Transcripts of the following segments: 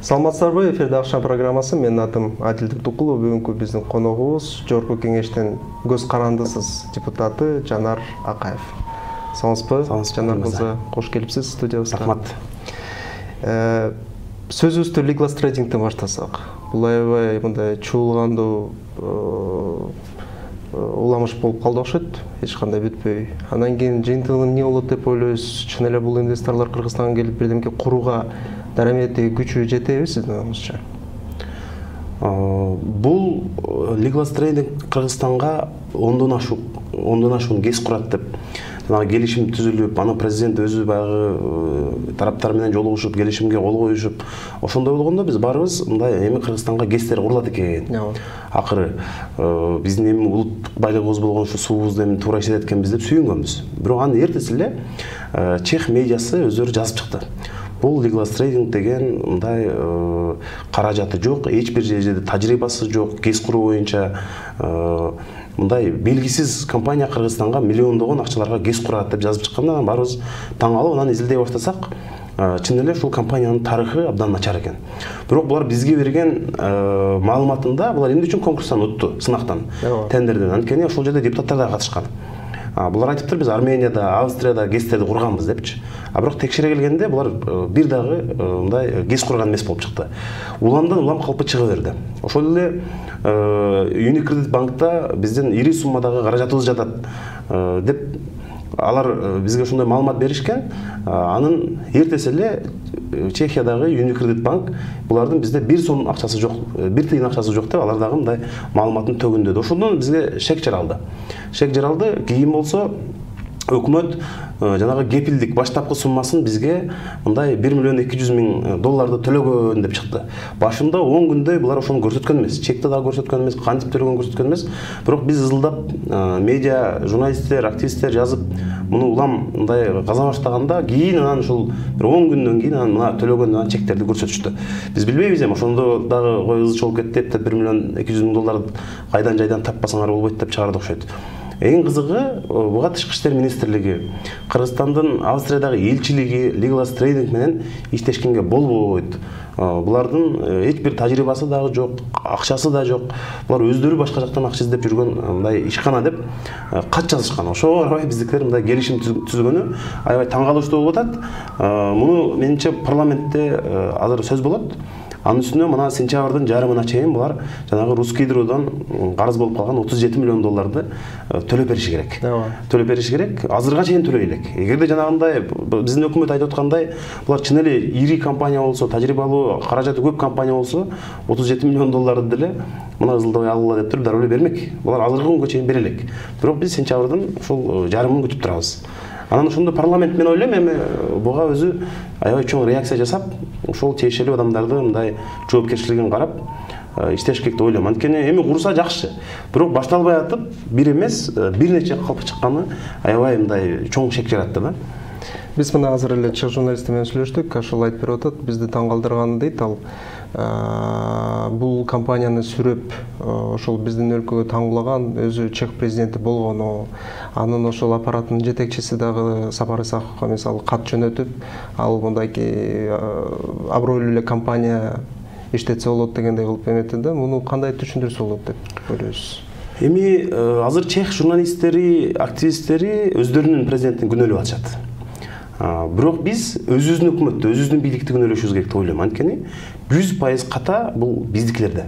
Саламатсыздарбы, эфирде Акшам программасы. Менин атым Адилдик Тукулов. Бүгүнкү биздин коногубуз Жогорку кеңештин көз карандысыз депутаты Жанар Акаев. Саламатсызбы? Жанар мырза, кош келипсиз студиябызга. Рахмат. Сөзүбүздү Legal Tradingден баштасак. Бул аябай мындай чуулгандуу уламыш болуп калды окшойт, эч кандай бүтпөй. Андан кийин жыйынтыгы эмне болот деп ойлойсуз? Чын эле бул инвесторлор Кыргызстанга келип бирдемке курууга дарамети күчү жетеби сиздин оюңузча? Бул Legal Trading Кыргызстанга ондон ашуун кез курат деп жанагы келишим түзүлүп, аны президент өзү баягы тараптар менен жолугушуп, келишимге кол коюшуп, ошондой болгондо биз барыбыз мындай эми Кыргызстанга ГЭСтер курулат экен. Акыры биздин эми улуттук байлыгыбыз болгон ушу суубузду эми туура иштетет экенбиз деп сүйүнгөнбүз. Бирок анын эртеси эле чех медиасы өздөрү жазып чыкты. Бул Legal Trading деген мындай каражаты жок, эч бир жерде тажрыйбасы жок, кез куруу боюнча мындай белгисиз компания Кыргызстанга миллиондогон акчаларга кез курат деп жазып чыкканда барыбыз таң калып анан изилдей баштасак, чын эле ушул компаниянын тарыхы абдан начар экен. Бирок булар бизге берген маалыматында булар эмне үчүн конкурстан утту, сынактан, тендерден. Анткени ошол жерде депутаттар да катышкан. Булар айтыптыр, биз Арменияда, Австрияда ГЭСтерди курганбыз депчи. Бирок текшере келгенде булар бир дагы мындай ГЭС курган эмес болуп чыкты. Уламдан улам калпы чыга берди. Ошол эле Unicredit банкта бизден ири суммадагы каражатыбыз жатат деп алар бизге ошондой маалымат беришкен. Анын эртеси эле Чехиядагы Unicredit банк булардын бизде бир сом акчасы жок, бир тыйын акчасы жок деп алар дагы мындай маалыматын төгүндөдү. Ошондон бизге шек жаралды. Кийин болсо өкмөт жанагы кепилдик баштапкы суммасын бизге мындай 1 миллион 200 миң долларды төлөгөн деп чыкты. Башында 10 күндөй булар ошону көрсөткөн эмес, чекти дагы көрсөткөн эмес, кантип төлөгөн көрсөткөн эмес. Бирок биз ызылдап медиа, журналисттер, активисттер жазып, муну улам мындай каза баштаганда, кийин анан ушул 10 күндөн кийин анан мына төлөгөн чектерди көрсөтүштү. Биз билбейбиз эми ошондо дагы кой ызы чолуп кетти деп 1 миллион 200 миң долларды кайдан жайдан таппасаңар болбойт деп чыгарды окшойт. Эң кызыгы, буга Тышкы иштер министрлиги, Кыргызстандын Австриядагы элчилиги Legal Trading менен иштешкенге болбойт. Булардын эч бир тажрыйбасы дагы жок, акчасы да жок. Булар өздөрү башка жактан акча издеп жүргөн мындай ишкана деп кат жазышкан. Ошого карабай биздикилер мындай келишим түзгөнү аябай таң калыштуу болуп атат. Муну менимче парламентте азыр сөз болот. Анын үстүнө мына сентябрдын жарымына чейин булар жанагы Русгидродан карыз болуп калган 37 миллион долларды төлөп бериши керек. Төлөп бериши керек. Азырга чейин төлөй элек. Эгерде жанагындай биздин өкмөт айтып аткандай, булар чын эле ири компания болсо, тажрыйбалуу, каражаты көп компания болсо, 37 миллион долларды деле мына ызылдабай алгыла деп туруп дароо эле бермек. Булар азыркы күнгө чейин бере элек. Бирок биз сентябрдын ушул жарымын күтүп турабыз. Анан ошондо парламент мен ойлойм эми буга өзү аябай чоң реакция жасап, ошол тиешелүү адамдарды мындай жоопкерчилигин карап иштеш керек деп ойлойм. Анткени эми курса жакшы. Бирок башталбай атып, бир эмес, бир нече калпы чыкканы аябай мындай чоң шек жаратты да. Биз мына азыр эле чех журналисти менен сүйлөштүк, ошол айтып берип атат, бизди таң калтырганы дейт ал. Бул компанияны сүрөп, ошол биздин өлкөгө таңуулаган өзү чех президенти болгону, анын ошол аппараттын жетекчиси дагы Сапар Исаковго мисалы кат жөнөтүп, ал мындайки абройлуу эле компания иштетсе болот дегендей кылып эметти да. Муну кандай түшүндүрсө болот деп ойлойсуз? Эми азыр чех журналисттери, активисттери өздөрүнүн президентин күнөөлөп атышат. Бирок биз өзүбүздүн өкмөттү, өзүбүздүн бийликти күнөөлөшүбүз керек деп ойлойм. Анткени 100% ката бул биздикилерде.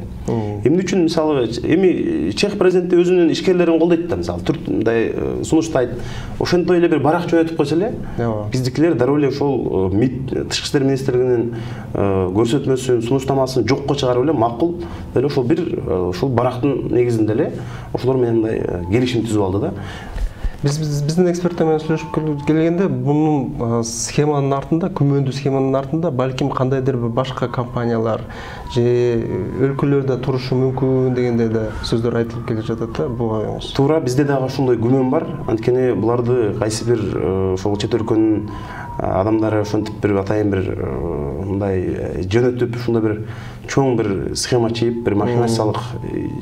Эмне үчүн мисалы эми чех президенти өзүнүн ишкерлерин колдойт да, мисалы мындай сунуштайт. Ошондой эле бир барак жөнөтүп койсо эле, биздикилер дароо эле ошол Тышкы иштер министрлигинин көрсөтмөсүн, сунуштамасын жокко чыгарып эле макул эле ошол бир ошол барактын негизинде эле ошолор менен мындай келишим түзүп алды да. Биздин эксперттер менен сүйлөшүп келгенде бунун схеманын артында, күмөндүү схеманын артында балким кандайдыр бир башка компаниялар же өлкөлөрдө турушу мүмкүн дегендей да сөздөр айтылып келе жатат да, буга оңуз. Туура, бизде дагы ошондой күмөн бар. Анткени буларды кайсы бир ошол чет өлкөнүн адамдары ошентип бир атайын бир мындай жөнөтүп, ушундай бир чоң бир схема чыйып, бир махинациялык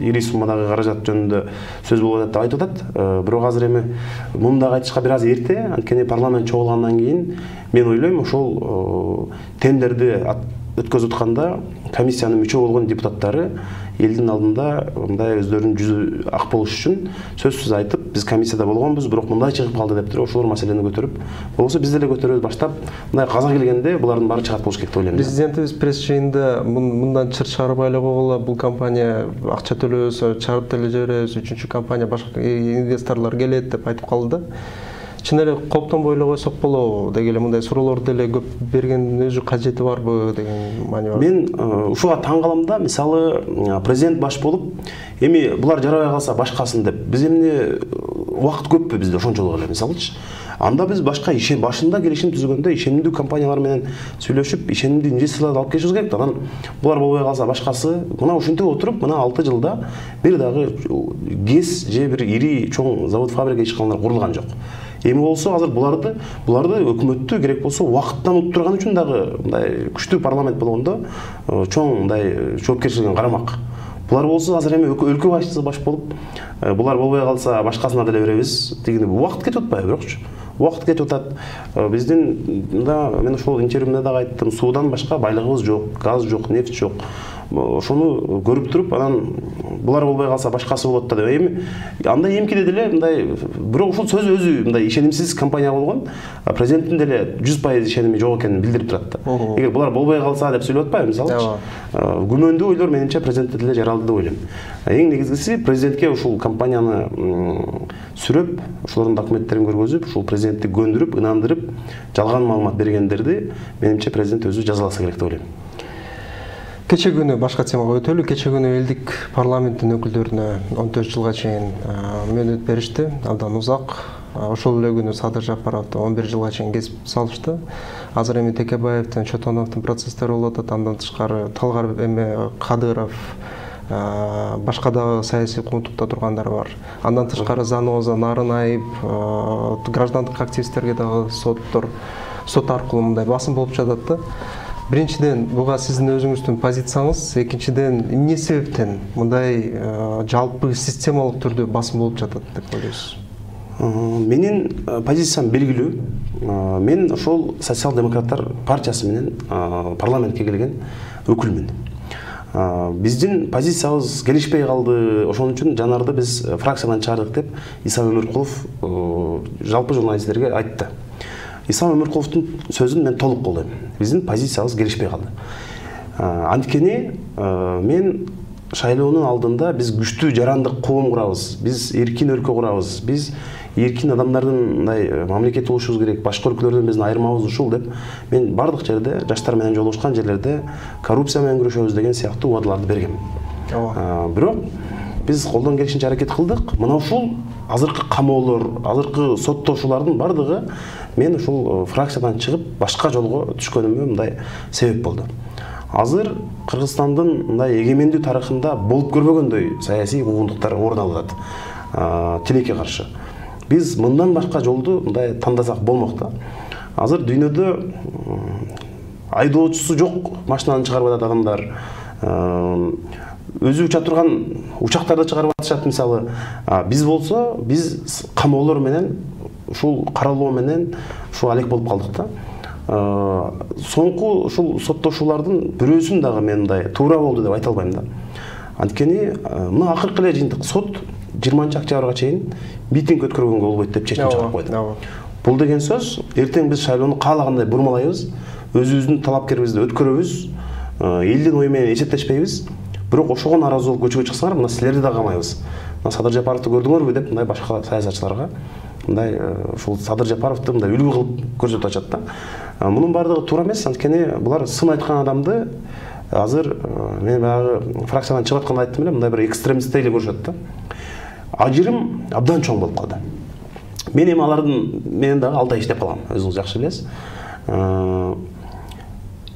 ири суммадагы каражат жөнүндө сөз болуп атат деп айтып атат. Бирок азыр эми муну дагы айтышка бир аз эрте. Анткени парламент чогулгандан кийин мен ойлойм ошол тендерди өткөзүп атканда комиссиянын мүчө болгон депутаттары элдин алдында мындай өздөрүнүн жүзү ак болуш үчүн сөзсүз айтып, биз комиссияда болгонбуз, бирок мындай чыгып калды деп туруп ошолор маселени көтөрүп, болбосо биз деле көтөрөбүз баштап, мындай каза келгенде булардын баары чыгат болуш керек деп ойлойм. Президентибиз пресс жыйында мындан чыр чыгарбай эле койгула, бул компания акча төлөбөсө чыгарып деле жиберебиз, үчүнчү компания башка инвесторлор келет деп айтып калды да. Чын эле кооптонбой эле койсок болобу деги эле мындай суроолорду деле көп бергендин өзү кажети барбы деген маани бар. Мен ушуга таң калам да, мисалы президент баш болуп, эми булар жарабай калса башкасын деп, биз эмне убакыт көппү бизде ошончолук эле мисалычы. Анда биз башка башында келишим түзгөндө ишенимдүү компаниялар менен сүйлөшүп, ишенимдүү инвесторлорду алып келишибиз керек да. Анан булар болбой калса башкасы, мына ушинтип отуруп, мына 6 жылда бир дагы ГЭС же бир ири чоң завод фабрика ишканалар курулган жок. Эми болсо азыр буларды өкмөттү керек болсо убакыттан уттурган үчүн дагы мындай күчтүү парламент болгондо чоң мындай жоопкерчилигин карамак. Булар болсо азыр эми өлкө башчысы баш болуп, булар болбой калса башкасына деле беребиз дегенде убакыт кетип атпайбы бирокчу. Убакыт кетип атат. Биздин мында мен ошол интервьюмда дагы айттым, суудан башка байлыгыбыз жок, газ жок, нефть жок. Ошону көрүп туруп, анан булар болбой калса башкасы болот да деп. Эми андай эмкиде деле мындай, бирок ошол сөз өзү мындай ишенимсиз компания болгон, президенттин деле 100% ишеними жок экенин билдирип турат да. Эгер булар болбой калса деп сүйлөп атпайбы мисалы? Күмөндүү ойлор менимче президентте деле жаралды деп ойлойм. Эң негизгиси президентке ушул компанияны сүрөп, ошолордун документтерин көргөзүп, ушул президентти көндүрүп, ынандырып, жалган маалымат бергендерди менимче президент өзү жазаласа керек деп ойлойм. Кече күнү башка темага өтөлү. Кече күнү элдик парламенттин өкүлдөрүнө 14 жылга чейин мөөнөт беришти, абдан узак. Ошол эле күнү Садыр Жапаровду 11 жылга чейин кесип салышты. Азыр эми Текебаевдин, Чотоновдун процесстери болуп атат. Андан тышкары Талгар Кадыров, башка дагы саясий куугунтукта тургандар бар. Андан тышкары Заноза, Нарынаев, граждандык активисттерге дагы сот аркылуу мындай басым болуп жатат да. Биринчиден, буга сиздин өзүңүздүн позицияңыз, экинчиден, эмне себептен мындай жалпы системалык түрдө басым болуп жатат деп ойлойсуз? Менин позициям белгилүү. Мен ошол социал-демократтар партиясы менен парламентке келген өкүлмүн. Биздин позициябыз келишпей калды. Ошон үчүн жанарды биз фракциядан чыгардык деп Исам Өмүркулов жалпы журналисттерге айтты. Исам Өмүркуловдун сөзүн мен толук колдойм. Биздин позициябыз келишпей калды. Анткени мен шайлоонун алдында биз күчтүү жарандык коом курабыз, биз эркин өлкө курабыз, биз эркин адамдардын мындай мамлекети болушубуз керек, башка өлкөлөрдөн биздин айырмабыз ушул деп мен бардык жерде, жаштар менен жолугушкан жерлерде коррупция менен күрөшөбүз деген сыяктуу убадаларды бергем. Бирок биз колдон келишинче аракет кылдык. Мына ушул азыркы камоолор, азыркы соттошуулардын бардыгы мен ушул фракциядан чыгып башка жолго түшкөнүмө мындай себеп болду. Азыр Кыргызстандын мындай эгемендүү тарыхында болуп көрбөгөндөй саясий куугунтуктар орун алып атат тилекке каршы. Биз мындан башка жолду мындай тандасак болмок да. Азыр дүйнөдө айдоочусу жок машинаны чыгарып атат адамдар. Өзү уча турган учактарды чыгарып атышат мисалы. Биз болсо, биз камоолор менен, ушул каралоо менен ушул алек болуп калдык да. Соңку ушул соттошуулардын бирөөсүн дагы мен мындай туура болду деп айта албайм да. Анткени мына акыркы эле жыйынтык сот 20-октябрга чейин митинг өткөргөнгө болбойт деп чечим чыгарып койду. Бул деген сөз, эртең биз шайлоону каалагандай бурмалайбыз, өзүбүздүн талапкерибизди өткөрөбүз, элдин ою менен эсептешпейбиз. Бирок ошого нааразы болуп көчөгө чыксаңар, мына силерди да камайбыз. Мына Садыр Жапаровду көрдүңөрбү деп мындай башка саясатчыларга мындай ушул Садыр Жапаровду мындай үлгү кылып көрсөтүп атышат да. Мунун бардыгы туура эмес, анткени булар сын айткан адамды азыр мен баягы фракциядан чыгып атканда айттым эле, мындай бир экстремисттей эле көрүшөт да. Ажырым абдан чоң болуп калды. мен эми алардын менен дагы 6 ай иштеп калгам, өзүңүз жакшы билесиз.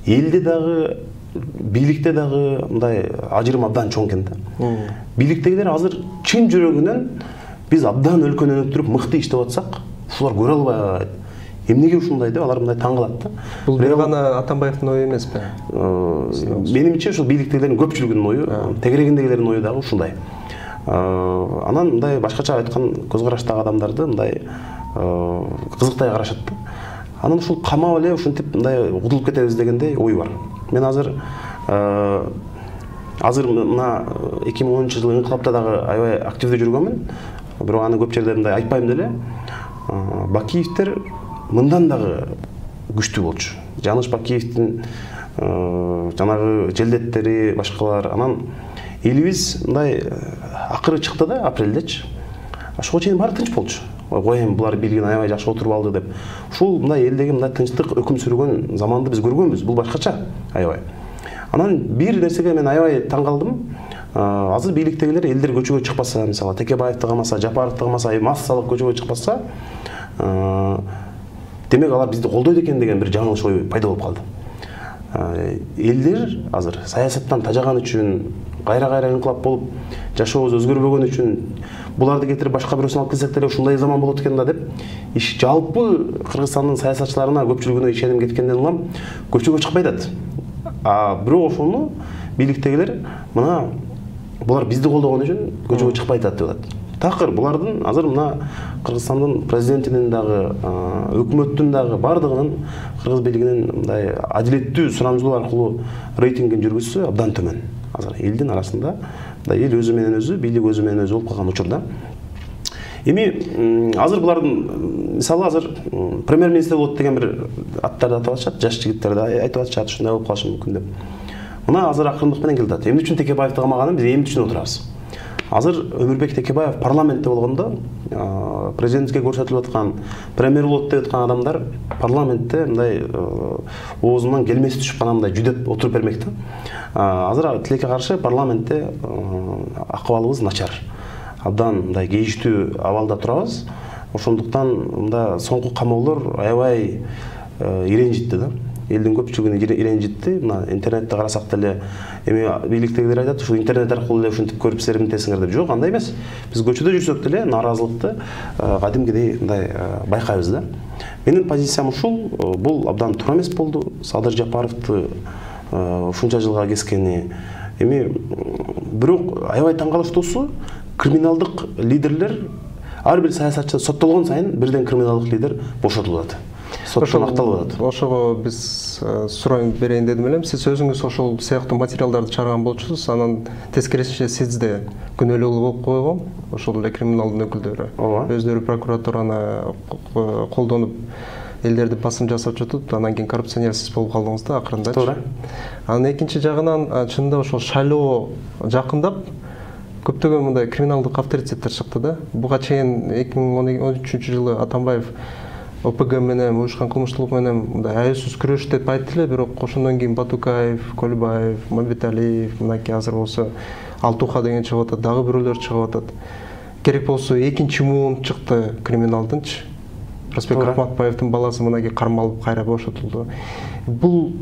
Элде дагы, бийликте дагы мындай ажырым абдан чоң экен да. Бийликтегилер азыр чын жүрөгүнөн биз абдан өлкөнү өнүктүрүп мыкты иштеп атсак, ушулар көрө албайт. Эмнеге ушундай деп алар мындай таң калат да. Бул бир гана Атамбаевдин ою эмеспи? Менимче ушул бийликтегилердин көпчүлүгүнүн ою, тегерегиндегилердин ою дагы ушундай. Анан мындай башкача айткан көз караштагы адамдарды мындай кызыктай карашат да. Анан ушул камап эле ушинтип мындай утулуп кетебиз дегендей ой бар. Мен азыр мына 2010-жылы инкылапта дагы аябай активдүү жүргөнмүн. Бирок аны көп жерде мындай айтпайм деле. Бакиевдер мындан дагы күчтүү болчу. Жаныш Бакиевдин жанагы желдеттери, башкалар. Анан элибиз мындай акыры чыкты да, апрелдечи. Ошого чейин баары тынч болчу. Коем булар билген аябай жакшы отуруп алды деп. Ушул мындай элдеги мындай тынчтык өкүм сүргөн заманды биз көргөнбүз. Бул башкача аябай. Анан бир нерсеге мен аябай таң калдым. Азыр бийликтегилер элдер көчөгө чыкпаса, мисалы Текебаевди кылмаса, Жапаровду кылмаса, массалык көчөгө чыкпаса, демек алар бизди колдойт экен деген бир жаңылыш ой пайда болуп калды. Элдер азыр саясаттан тажаган үчүн, кайра инкылап болуп, жашообуз өзгөрбөгөн үчүн буларды кетирип башка бирөөсүн алып келсек деле ушундай заман болот экен да деп, жалпы Кыргызстандын саясатчыларына көпчүлүгүнө ишеним кеткенден улам көчөгө чыкпай атат. Бирок ошону бийликтегилер мына булар бизди колдогон үчүн көчөгө чыкпай атат деп атат. Такыр булардын азыр мына Кыргызстандын президентинин дагы, өкмөттүн дагы бардыгынын кыргыз бийлигинин мындай адилеттүү сурамжылоо аркылуу рейтингин жүргүзсө абдан төмөн. Азыр элдин арасында эл өзү менен өзү, бийлик өзү менен өзү болуп калган учурда. Эми азыр булардын мисалы азыр премьер-министр болот деген бир аттарды атап атышат, жаш жигиттерди айтып атышат, ушундай болуп калышы мүмкүн деп. Мына азыр акырындык менен келе атат. Эмне үчүн Текебаевди камаганын биз эми түшүнүп отурабыз. Азыр Өмүрбек Текебаев парламентте болгондо президентке көрсөтүлүп аткан, премьер болот деп аткан адамдар парламентте мындай оозунан келмеси түшүп кана мындай жүдөп отуруп бермек да. Азыр тилекке каршы парламентте акыбалыбыз начар. Абдан мындай кейиштүү абалда турабыз. Ошондуктан мында соңку камоолор аябай иренжитти да. Элдин көпчүлүгүн иренжитти. Мына интернетте карасак деле эми бийликтегилер айтат, ушул интернет аркылуу эле ушинтип көрүп серимтесиңер деп. Жок, андай эмес. Биз көчөдө жүрсөк деле нааразылыкты кадимкидей мындай байкайбыз да. Менин позициям ушул, бул абдан туура эмес болду. Садыр Жапаровду ушунча жылга кескени. Эми бирок аябай таң калыштуусу, криминалдык лидерлер ар бир саясатчы соттолгон сайын бирден криминалдык лидер бошотулуп атат. Соттон акталып атат. Ошого биз сурооюм берейин дедим элем. Сиз өзүңүз ошол сыяктуу материалдарды чыгарган болчусуз. Анан тескерисинче сиз да күнөөлүү болуп койгон. Ошол эле криминалдын өкүлдөрү өздөрү прокуратураны колдонуп элдерди басым жасап жатып, анан кийин коррупционер сиз болуп калдыңыз да акырында. Туура. Анан экинчи жагынан чынында ошол шайлоо жакындап көптөгөн мындай криминалдык авторитеттер чыкты да. Буга чейин 2013-жылы Атамбаев ОПГ менен, уюшкан кылмыштуулук менен мындай аяусуз күрөш деп айтты эле, бирок ошондон кийин Батукаев, Көлбаев, Мамбеталиев, мынакей азыр болсо Алтуха деген чыгып атат, дагы бирөөлөр чыгып атат. Керек болсо экинчи муун чыкты криминалдынчы. Рысбек Рахматбаевдин баласы мынакей кармалып кайра бошотулду. Бул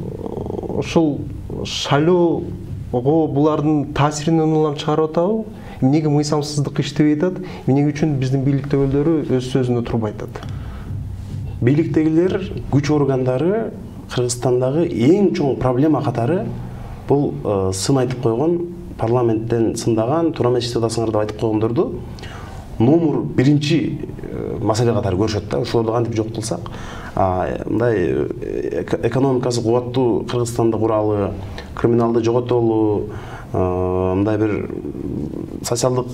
ошол шайлоого булардын таасиринен улам чыгарып атабы? Эмнеге мыйзамсыздык иштебей атат? Эмне үчүн биздин бийликтөгүлөрү өз сөзүндө турбай атат? Бийликтегилер, күч органдары Кыргызстандагы эң чоң проблема катары бул сын айтып койгон, парламенттен сындаган, туура эмес ишти атасыңар деп айтып койгондорду номер биринчи маселе катары көрүшөт да. Ошолорду кантип жок кылсак, мындай экономикасы кубаттуу Кыргызстанды куралы, криминалды жоготолу, мындай бир социалдык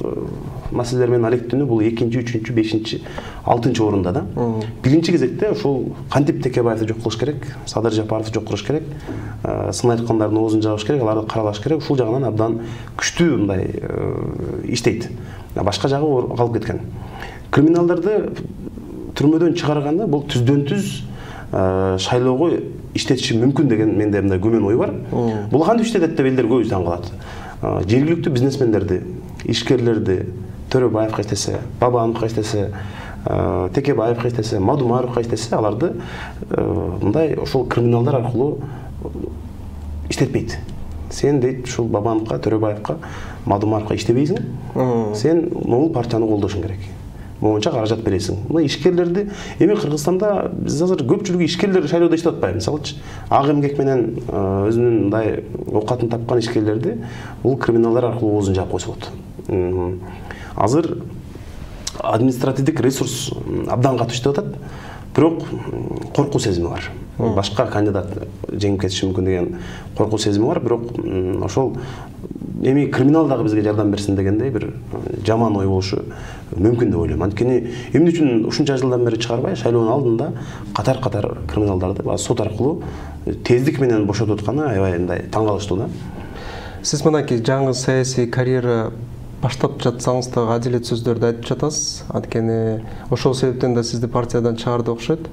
маселелер менен алектенүү бул 2-чи, 3-чү, 5-чи, 6-чы орунда да. Биринчи кезекте ошол кантип Текебаевди жок кылыш керек, Садыр Жапаровду жок кылыш керек, сын айткандардын оозун жабыш керек, аларды каралаш керек. Ушул жагынан абдан күчтүү мындай иштейт. Башка жагы калып кеткен. Криминалдарды түрмөдөн чыгарганда бул түздөн-түз шайлоого иштетиши мүмкүн деген менде мындай күмөн ой бар. Бул кантип иштетет деп элдер көбү таң калат. Жергиликтүү бизнесмендерди, ишкерлерди, Төрөбаевга иштесе, Бабановго иштесе, Текебаев кайтесе, Мадумаров кайтесе, аларды мындай ошол криминалдар аркылуу иштетпейт. Сен дейт ушул Бабановго, Төрөбаевго, Мадумаровго иштебейсиң, сен могул партияны колдошуң керек. Моңча каражат бересиң. Мына ишкерлерди эми Кыргызстанда биз азыр көпчүлүгү ишкерлер шайлоодо иштеп атпайбы. Мисалычы, ак эмгек менен өзүнүн мындай оокатын тапкан ишкерлерди бул криминалдар аркылуу оозун жаап койсо болот. Азыр административдик ресурс абдан катуу иштеп атат, бирок коркуу сезими бар. Башка кандидат жеңип кетиши мүмкүн деген коркуу сезими бар, бирок ошол эми криминал дагы бизге жардам берсин дегендей бир жаман ой болушу мүмкүн деп ойлойм. Анткени эмне үчүн ушунча жылдан бери чыгарбай шайлоонун алдында катар-катар криминалдарды сот аркылуу тездик менен бошотуп атканы аябай мындай таң калыштуу да. Сиз мынакей жаңы саясий карьера баштап жатсаңыз да адилет сөздөрдү айтып жатасыз. Анткени ошол себептен да сизди партиядан чыгарды окшойт.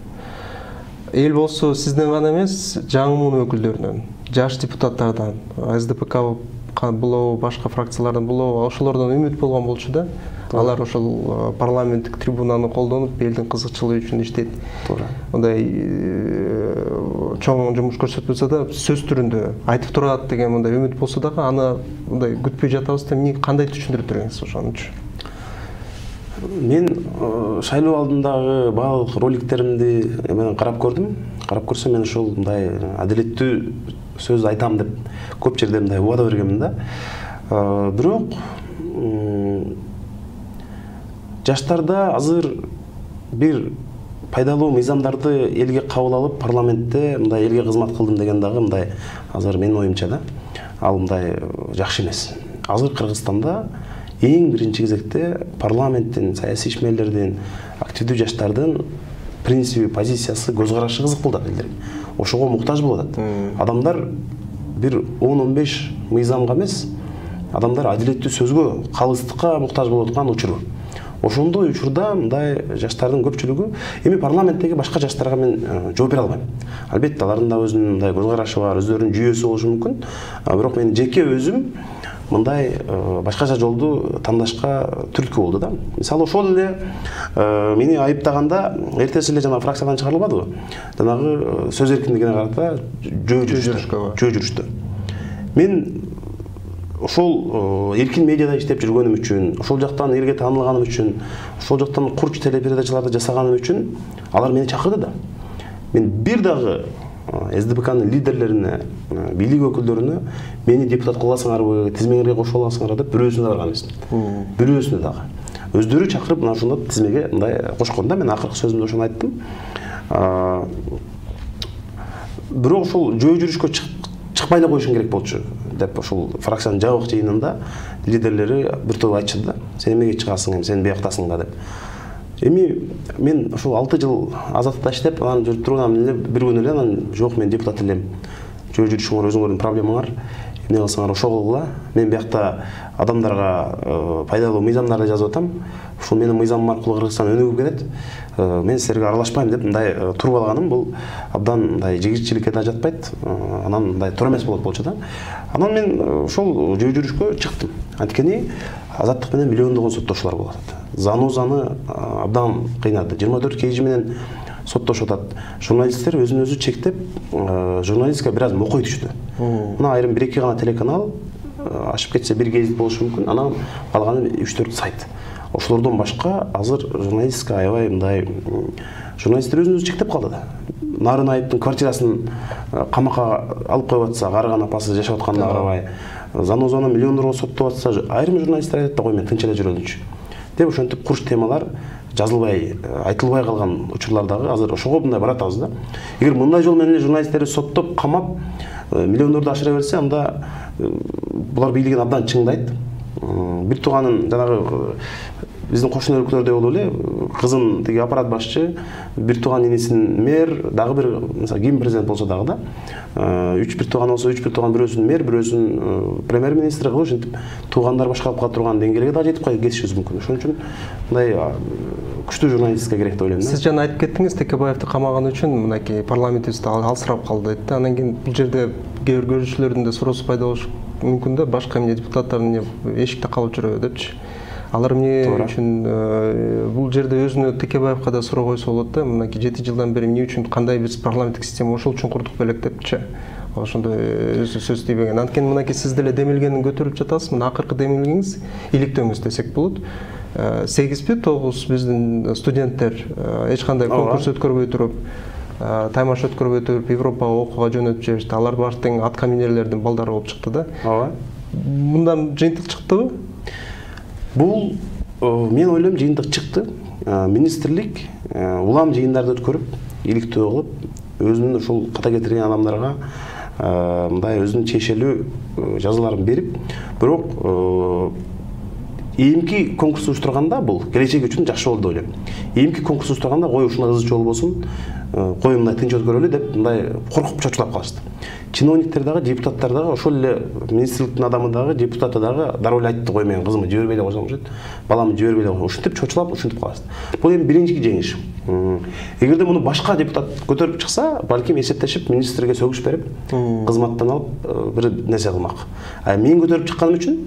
Эл болсо сизден гана эмес, жаңы муун өкүлдөрүнөн, жаш депутаттардан, СДПК булабы, башка фракциялардан булабы, ошолордон үмүт болгон болчу да. Алар ошол парламенттик трибунаны колдонуп, элдин кызыкчылыгы үчүн иштейт. Туура. Мындай чоң жумуш көрсөтпөсө да сөз түрүндө айтып турат деген мындай үмүт болсо дагы аны мындай күтпөй жатабыз да, эмне кандай түшүндүрүп бериңиз ошонучу? Мен шайлоо алдындагы баалык роликтеримди мен карап көрдүм. Карап көрсөм мен ошол мындай адилеттүү сөз айтам деп көп жерде мындай убада бергенмин да. Бирок жаштарда азыр бир пайдалуу мыйзамдарды элге кабыл алып, парламентте мындай элге кызмат кылдым деген дагы мындай азыр менин оюмча да, ал мындай жакшы эмес. Азыр Кыргызстанда эң биринчи кезекте парламенттин, саясий ишмерлердин, активдүү жаштардын принциби, позициясы, көз карашы кызык болот элдер. Ошого муктаж болот. Адамдар бир 10-15 мыйзамга эмес, адамдар адилеттүү сөзгө, калыстыкка муктаж болуп аткан учуру. Ошондой учурда мындай жаштардын көпчүлүгү, эми парламенттеги башка жаштарга мен жооп бере албайм. Албетте алардын да өзүнүн мындай көз карашы бар, өздөрүнүн жүйөсү болушу мүмкүн. Бирок мен жеке өзүм мындай башкача жолду тандашка түрткү болду да. Мисалы ошол эле мени айыптаганда эртеси эле жана фракциядан чыгарылбадыбы? Жанагы сөз эркиндигине карата жөө жүрүштү. Мен ошол эркин медиада иштеп жүргөнүм үчүн, ошол жактан элге таанылганым үчүн, ошол жактан курч телепередачаларды жасаганым үчүн алар мени чакырды да. Мен бир дагы СДПКнын лидерлерине, бийлик өкүлдөрүнө мени депутат кыласыңарбы, тизмеңерге кошуп аласыңар деп бирөөсүнө барган эмесмин. Бирөөсүнө дагы. Өздөрү чакырып мына ошондо тизмеге мындай кошконда мен акыркы сөзүмдө ошону айттым. Бирок ошол жөө жүрүшкө чыкпай эле коюшуң керек болчу деп ошол фракциянын жабык жыйынында лидерлери бир топ айтышты да. Сен эмнеге чыгасың, эми сен бияктасың да деп. Эми мен ошол 6 жыл азаттыкта иштеп, анан жүрүп турган эле бир күнү эле анан жок мен депутат элем. Жөө жүрүшүңөр өзүңөрдүн проблемаңар, эмне кылсаңар ошол кылгыла. Мен биякта адамдарга пайдалуу мыйзамдарды жазып атам. Ушул менин мыйзамым аркылуу Кыргызстан өнүгүп кетет. Мен силерге аралашпайм деп мындай туруп алганым бул абдан мындай жигитчиликке да жатпайт. Анан мындай туура эмес болчу да. Анан мен ошол жөө жүрүшкө чыктым. Анткени азаттык менен миллиондогон соттошуулар болуп атат. Занозаны абдан кыйнады. 24 KG менен соттошуп атат. Журналисттер өзүн өзү чектеп, журналистика бир аз мокой түштү. Мына айрым 1-2 гана телеканал, ашып кетсе бир гезит болушу мүмкүн, анан калганы 3-4 сайт. Ошолордон башка азыр журналистика аябай мындай журналисттер өзүн өзү чектеп калды да. Нарынаевдин квартирасын камакка алып коюп атса, Карыган апасы жашап атканына карабай, Занозаны миллиондорго соттоп атса, айрым журналисттер айтат да, кой мен тынч эле жүрөлүнчү деп ошентип курч темалар жазылбай, айтылбай калган учурлар дагы азыр ошого мындай баратабыз да. Эгер мындай жол менен журналисттерди соттоп, камап, миллиондорду ашыра берсе, анда булар бийлигин абдан чыңдайт. Бир тууганын жанагы биздин кошуна өлкөлөрдө болуп эле кызын тиги аппарат башчы, бир тууган инисин мэр, дагы бир мисалы ким президент болсо дагы да, 3 бир тууган болсо 3 бир тууган бирөөсүн мэр, бирөөсүн премьер-министр кылып ошентип туугандар башкарып кала турган деңгээлге да жетип кетишибиз мүмкүн. Ошон үчүн мындай күчтүү журналистика керек деп ойлойм да. Сиз жана айтып кеттиңиз, Текебаевди камаган үчүн мынакей парламентибизде алсырап калды дейт да. Анан кийин бул жерде кээ бир көрүүчүлөрдүн да суроосу пайда болушу мүмкүн да, башка эмне депутаттар эмне эшикте калып жүрөбү депчи. Алар эмне үчүн бул жерде өзүнө Текебаевка да суроо койсо болот да, мынакей 7 жылдан бери эмне үчүн кандай биз парламенттик система ошол үчүн курдук белек депчи. Ошондой сөз тийбеген. Анткени мынакей сиз деле демилгенин көтөрүп жатасыз. Мына акыркы демилгеңиз, иликтөөңүз десек болот. 8 9 биздин студенттер эч кандай конкурс өткөрбөй туруп, таймаш өткөрбөй туруп Европага окууга жөнөтүп жиберишти. Алар баары тең ат каминерлердин балдары болуп чыкты да. Ооба. Мындан жыйынтык чыктыбы? Бул мен ойлойм жыйынтык чыкты. Министрлик улам жыйындарды өткөрүп, иликтөө кылып, өзүнүн ушул ката кетирген адамдарга мындай өзүнүн чечелүү жазаларын берип, бирок ийимки конкурс уюштурганда бул келечек үчүн жакшы болду деп ойлойм. Ийимки конкурс уюштурганда кой ушундай кызык жол болсун, кой мындай тынч өткөрөлү деп мындай коркуп чочулап калышты. Чиновниктер дагы, депутаттар дагы, ошол эле министрликтин адамы дагы, депутаты дагы дароо эле айтты, кой менин кызымды жибербей эле койсоң болот, баламды жибербей эле койсоң, ушинтип чочулап, ушинтип калышты. Бул эми биринчи жеңиш. Эгерде муну башка депутат көтөрүп чыкса, балким эсептешип, министрге сөгүш берип, кызматтан алып бир нерсе кылмак. Мен көтөрүп чыкканым үчүн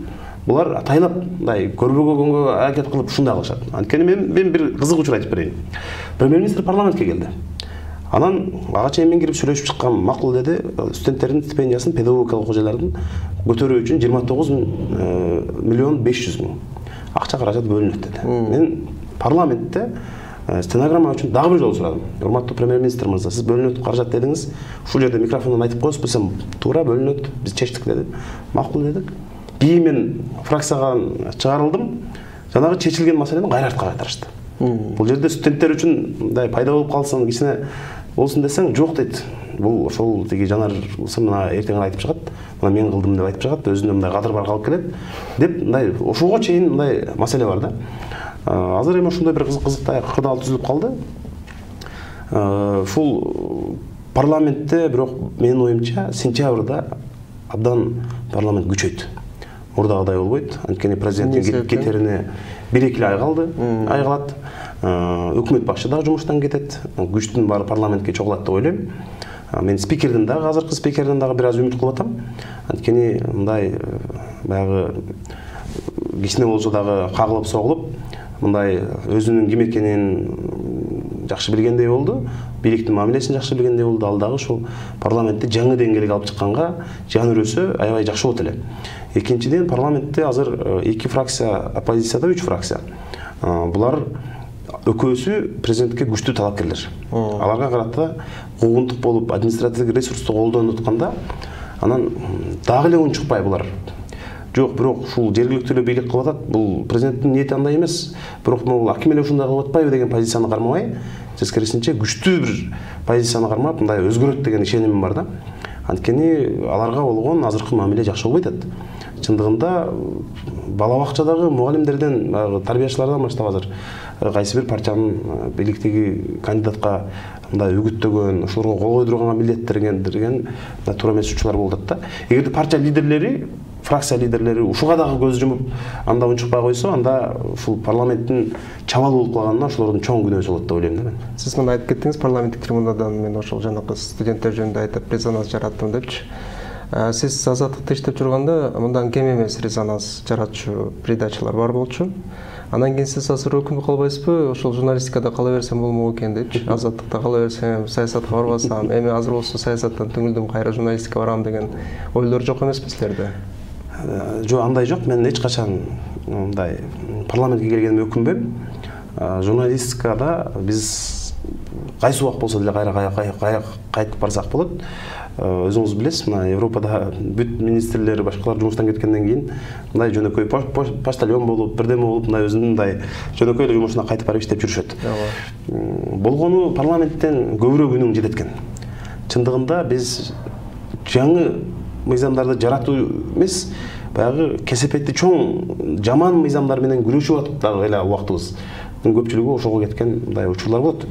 булар тайлап, мындай көрбөгөнгө аракет кылып ушундай кылышат. Анткени мен бир кызык учур айтып берейин. Премьер-министр парламентке келди. Анан ага чейин мен кирип сүйлөшүп чыккам, макул деди, студенттердин стипендиясын, педагогикалык окуучулардын көтөрүү үчүн 29 миллион 500 миң акча каражат бөлүнөт деди. Мен парламентте стенограмма үчүн дагы бир жолу сурадым. Урматтуу премьер-министр мырза, сиз бөлүнөт каражат дедиңиз, ушул жерде микрофондон айтып коесуз белсем, туура бөлүнөт, биз чечтик деди. Макул дедик. Кийин мен фракцияга чыгарылдым. Жанагы чечилген маселени кайра артка кайтарышты. Бул жерде студенттер үчүн мындай пайда болуп калсын, кичине болсун десең, жок дейт. Бул ошол тиги Жанар болсо мына эртең айтып чыгат. Мына мен кылдым деп айтып чыгат, өзүнө мындай кадыр бар калып келет деп мындай ошого чейин мындай маселе бар да. Азыр эми ошондой бир кызыктай кырдаал түзүлүп калды. Ушул парламентте бирок менин оюмча сентябрда абдан парламент күчөйт. Мурдагыдай болбойт. Анткени президенттин кетерине 1-2 ай калды, ай калат. Өкмөт башы дагы жумуштан кетет. Күчтүн баары парламентке чогулат деп ойлойм. Мен спикердин дагы, азыркы спикердин дагы бир аз үмүт кылып атам. Анткени мындай баягы кичине болсо дагы кагылып согулуп, мындай өзүнүн ким экенин жакшы билгендей болду, бийликтин мамилесин жакшы билгендей болду. Ал дагы ушул парламентти жаңы деңгээлге алып чыкканга жан үрөсө аябай жакшы болот эле. Экинчиден, парламентте азыр 2 фракция, оппозицияда 3 фракция. Булар экөөсү президентке күчтүү талапкерлер. Аларга карата куугунтук болуп, административдик ресурсту колдонуп атканда, анан дагы эле унчукпай булар. Жок, бирок ушул жергиликтүү эле бийлик кылып атат. Бул президенттин ниети андай эмес. Бирок могул аким эле ушундай кылып атпайбы деген позицияны кармабай, тескерисинче күчтүү бир позицияны кармап, мындай өзгөрөт деген ишенимим бар да. Анткени аларга болгон азыркы мамиле жакшы болбой атат. Чындыгында бала бакчадагы мугалимдерден, тарбиячылардан баштап азыр кайсы бир партиянын бийликтеги кандидатка мындай үгүттөгөн, ошолорго кол койдурганга милдеттирген туура эмес учурлар болуп атат да. Эгерде партия лидерлери, фракция лидерлери ушуга дагы көз жумуп, анда унчукпай койсо, анда ушул парламенттин чабал болуп калганына ошолордун чоң күнөөсү болот деп ойлойм да мен. Сиз мына айтып кеттиңиз, парламенттик трибунадан мен ошол жанакы студенттер жөнүндө айтып резонанс жараттым депчи. Сиз азаттыкта иштеп жүргөндө мындан кем эмес резонанс жаратчу передачалар бар болчу. Андан кийин сиз азыр өкүнүп калбайсызбы? Ошол журналистикада кала берсем болмок экен депчи. Азаттыкта кала берсем, саясатка барбасам, эми азыр болсо саясаттан түңүлдүм, кайра журналистикага барам деген ойлор жок эмеспи силерде? Жок, андай жок. Мен эч качан мындай парламентке келгениме өкүнбөйм. Журналистикада биз кайсы убак болсо деле кайра кайтып барсак болот. Өзүңүз билесиз, мына Европада бүт министрлер, башкалар жумуштан кеткенден кийин мындай жөнөкөй почтальон болуп, бирдеме болуп, мындай өзүнүн мындай жөнөкөй эле жумушуна кайтып барып иштеп жүрүшөт. Болгону парламенттен көбүрөөк үнүң жетет экен. Чындыгында биз жаңы мыйзамдарды жаратуу эмес, баягы кесепети чоң жаман мыйзамдар менен күрөшүп атып дагы эле убактыбыздын көпчүлүгү ошого кеткен мындай учурлар болот.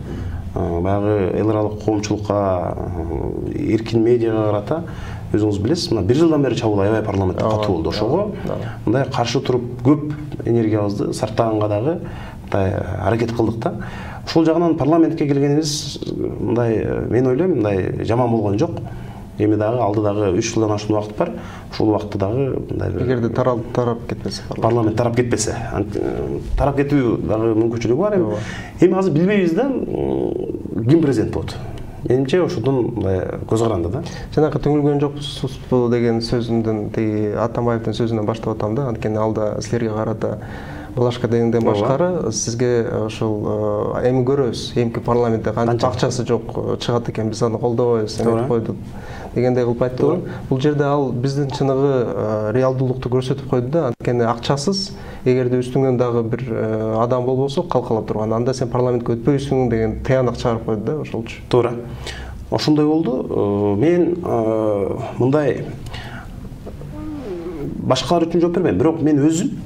Баягы эл аралык коомчулукка, эркин медиага карата өзүңүз билесиз, мына 1 жылдан бери чабуул аябай парламентте катуу болду. Ошого мындай каршы туруп көп энергиябызды сарптаганга дагы мындай аракет кылдык да. Ошол жагынан парламентке келгенибиз мындай мен ойлойм, мындай жаман болгон жок. эми дагы алдыдагы 3 жылдан ашуун убакыт бар. Ушул убакытта дагы мындай бир эгерде тарап кетпесе парламент тарап кетпесе, тарап кетүү дагы мүмкүнчүлүгү бар эми. Эми азыр билбейбиз да ким президент болот. Менимче ошондон мындай көз каранды да. Жанакы түңүлгөн жоксузбу деген сөзүмдүн тиги Атамбаевдин сөзүнөн баштап атам да. Анткени алда силерге карата Балашка дегенден башкары сизге ошол эми көрөбүз. Эмки парламентте канча акчасы жок чыгат экен, биз аны колдобойбуз, эметип койдук дегендей кылып айтты. Бул жерде ал биздин чыныгы реалдуулукту көрсөтүп койду да. Анткени акчасыз эгерде үстүңөн дагы бир адам болбосо калкалап турган, анда сен парламентке өтпөйсүң деген тыянак чыгарып койду да, ошолчу. Туура. Ошондой болду. Мен мындай башкалар үчүн жооп бербейм, бирок мен өзүм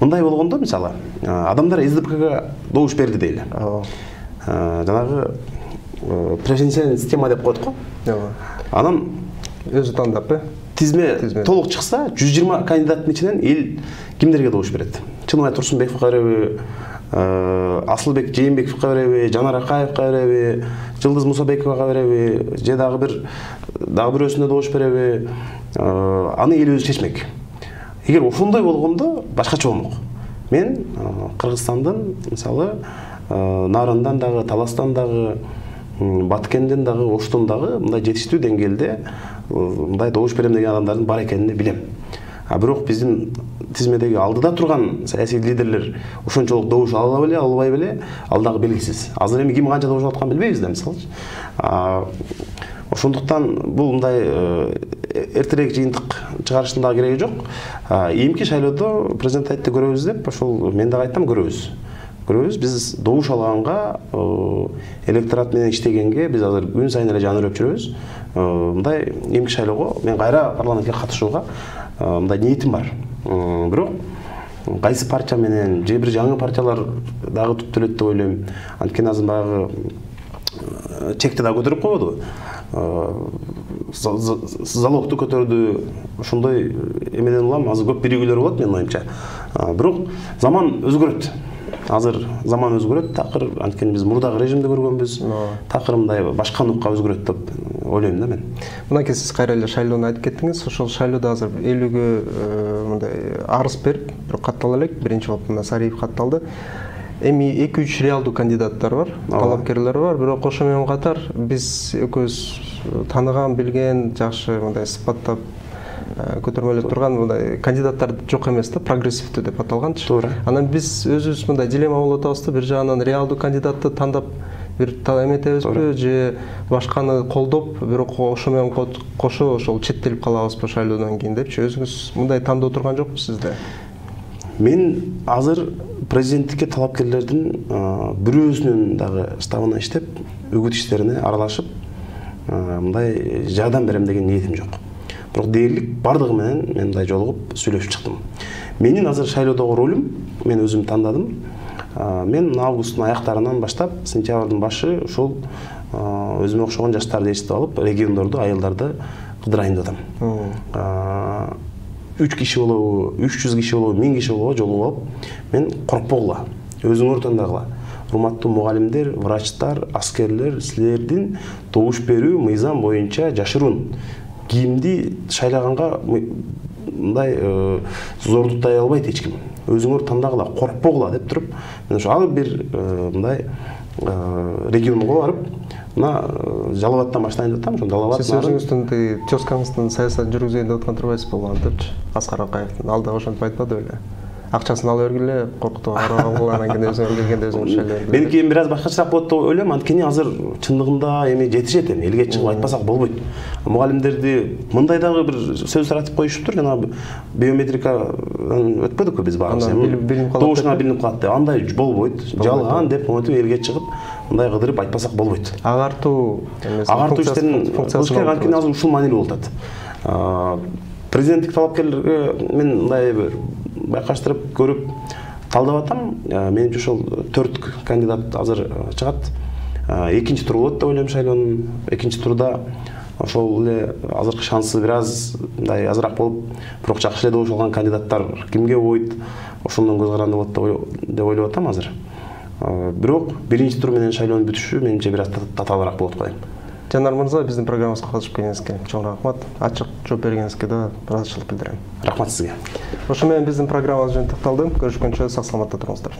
мындай болгондо, мисалы, адамдар СДПКга добуш берди дейли. Жанагы преференцияльный система деп коет го. Анан өзү тандап, тизме толук чыкса, 120 кандидаттын ичинен эл кимдерге добуш берет? Чыныбай Турсунбековго береби, Асылбек Жээнбековго береби, Жанар Акаевго береби, Жылдыз Мусабековага береби, же дагы бирөөсүнө добуш береби? Аны эл өзү чечмек. Эгер ошондой болгондо башкача болмок. Мен Кыргызстандын, мисалы, Нарындан дагы, Таластан дагы, Баткенден дагы, Оштон дагы мындай жетиштүү деңгээлде мындай добуш берем деген адамдардын бар экенин билем. Бирок биздин тизмедеги алдыда турган саясий лидерлер ошончолук добуш ала беле, албай беле, ал дагы белгисиз. Азыр эми ким канча добуш алып атканын билбейбиз да, мисалы. Ошондуктан бул мындай эртерээк жыйынтык чыгарыштын дагы кереги жок. Эмки шайлоодо президент айтты көрөбүз деп, ошол мен дагы айтам көрөбүз. Биз добуш алганга, электорат менен иштегенге биз азыр күн сайын эле жаны үрөп жүрөбүз. Мындай эмки шайлоого мен кайра парламентке катышууга мындай ниетим бар. Бирок кайсы партия менен же бир жаңы партиялар дагы туттулет деп ойлойм. Анткени азыр баягы чекти да көтөрүп койбодубу? Залогду көтөрдү. Ошондой эмеден улам азыр көп биригүүлөр болот менин оюмча. Бирок заман өзгөрөт. Азыр заман өзгөрөт, такыр анткени биз мурдагы режимди көргөнбүз. Такыр мындай башка нукка өзгөрөт деп ойлойм да мен. Мынакей сиз кайра эле шайлоону айтып кеттиңиз. Ошол шайлоодо азыр элүүгө мындай арыз берип, бирок каттала элек. Биринчи болуп Сариев катталды. Эми 2-3 реалдуу кандидаттар бар, талапкерлер бар, бирок ошо менен катар биз экөөбүз тааныган, билген, жакшы мындай сыпаттап көтөрмөлөп турган мындай кандидаттар жок эмес да, прогрессивдүү деп аталганчы. Туура. Анан биз өзүбүз мындай дилемма болуп атабыз да, бир жагынан реалдуу кандидатты тандап бир эметебизби, же башканы колдоп, бирок ошо менен кошо ошол четтелип калабызбы шайлоодон кийин депчи. Өзүңүз мындай тандоо турган жокпусуз сизде? Мен азыр президенттикке талапкерлердин бирөөсүнүн дагы штабына иштеп, үгүт иштерине аралашып, мындай жардам берем деген ниетим жок. Бирок дээрлик бардыгы менен мен мындай жолугуп сүйлөшүп чыктым. Менин азыр шайлоодогу ролум мен өзүм тандадым. Мен августтун аяктарынан баштап сентябрдын башы ушул өзүмө окшогон жаштарды ээрчитип алып, региондорду, айылдарды кыдырайын деп атам. 3 киши болобу, 300 киши болобу, 1000 киши болобу жолугуп алып, мен коркпогула, өзүңөр тандагыла. Урматтуу мугалимдер, врачтар, аскерлер, силердин добуш берүү мыйзам боюнча жашыруун кимди шайлаганга мындай зордуктай албайт эч ким. Өзүңөр тандагыла, коркпогула деп туруп, мен ошо ал бир мындай регионго барып, мына Жалал абадтан баштайын деп атам. Ошо Жалал абад. Сиз өзүңүздүн тезкаңыздын саясатын жүргүзөйүн деп аткан турбайсызбы болгондурчу? Аскар Акаевдин алда ошентип айтпады беле? Акчасын ала бергиле, коркутуп караган анан кийин өзүңөр келгенде өзүңөр шайлай бергиле. Меники эми бир аз башкачараак болот деп ойлойм. Анткени азыр чындыгында эми жетишет эми, элге чыгып айтпасак болбойт. Мугалимдерди мындай дагы бир сөз таратып коюшуптур, жана биометрикадан өтпөдүкпү биз баарыбыз. Добушуна билинип калат деп. Андай болбойт. Жалган деп монтип элге чыгып мындай кыдырып айтпасак болбойт. Агартуу иштерин функциясы анткени азыр ушул маанилүү болуп атат. Президенттик талапкерлерге мен мындай байкаштырып көрүп талдап атам. Менимче ошол 4 кандидат азыр чыгат. Экинчи тур болот деп ойлойм шайлоонун. Экинчи турда ошол эле азыркы шансы бир аз мындай азыраак болуп, бирок жакшы эле добуш алган кандидаттар кимге болот, ошондон көз каранды болот деп ойлоп атам азыр. Бирок биринчи тур менен шайлоонун бүтүшү менимче бир аз татаалыраак болот го дейм. Жанар мырза, биздин программабызга катышып келгениңизге чоң рахмат. Ачык жооп бергениңизге да ыраазычылык билдирем. Рахмат сизге. Ошо менен биздин программабыз жыйынтыкталды. Көрүшкөнчө сак саламатта туруңуздар.